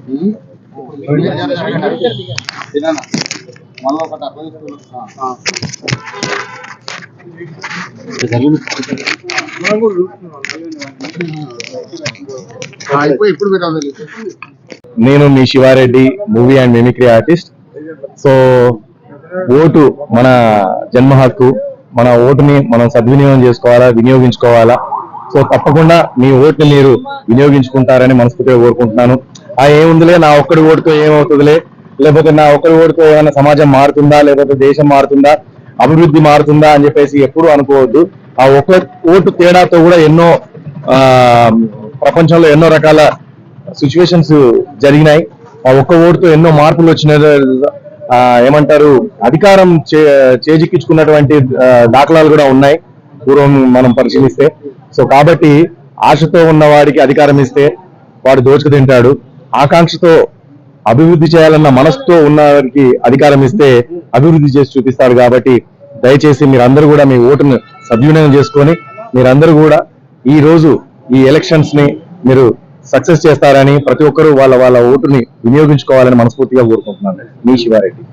నేను మీ Sivareddy, movie and mimicry artist. So vote మన జన్మ హక్కు. మన ఓటుని మనం సద్వినియోగం చేసుకోవాలా, వినియోగించుకోవాలా. సో తప్పకుండా మీ ఓటుని మీరు వినియోగించుకుంటారని మనస్ఫూర్తిగా కోరుకుంటున్నాను. ఏముందిలే, నా ఒక్కడి ఓటుతో ఏమవుతుందిలే, లేకపోతే నా ఒక్కడి ఓటుతో ఏమైనా సమాజం మారుతుందా, లేకపోతే దేశం మారుతుందా, అభివృద్ధి మారుతుందా అని చెప్పేసి ఎప్పుడూ అనుకోవద్దు. ఆ ఒక్క ఓటు తేడాతో కూడా ఎన్నో ప్రపంచంలో ఎన్నో రకాల సిచ్యువేషన్స్ జరిగినాయి. ఆ ఒక్క ఓటుతో ఎన్నో మార్పులు వచ్చినాయి. ఏమంటారు, అధికారం చేజిక్కించుకున్నటువంటి దాఖలాలు కూడా ఉన్నాయి పూర్వం మనం పరిశీలిస్తే. సో కాబట్టి ఆశతో ఉన్న వాడికి అధికారం ఇస్తే వాడు దోచుకు తింటాడు. ఆకాంక్షతో అభివృద్ధి చేయాలన్న మనసుతో ఉన్న వారికి అధికారం ఇస్తే అభివృద్ధి చేసి చూపిస్తారు. కాబట్టి దయచేసి మీరందరూ కూడా మీ ఓటును సద్వినియోగం చేసుకొని మీరందరూ కూడా ఈ రోజు ఈ ఎలక్షన్స్ ని మీరు సక్సెస్ చేస్తారని, ప్రతి ఒక్కరూ వాళ్ళ ఓటుని వినియోగించుకోవాలని మనస్ఫూర్తిగా కోరుకుంటున్నాను. మీ శివారెడ్డి.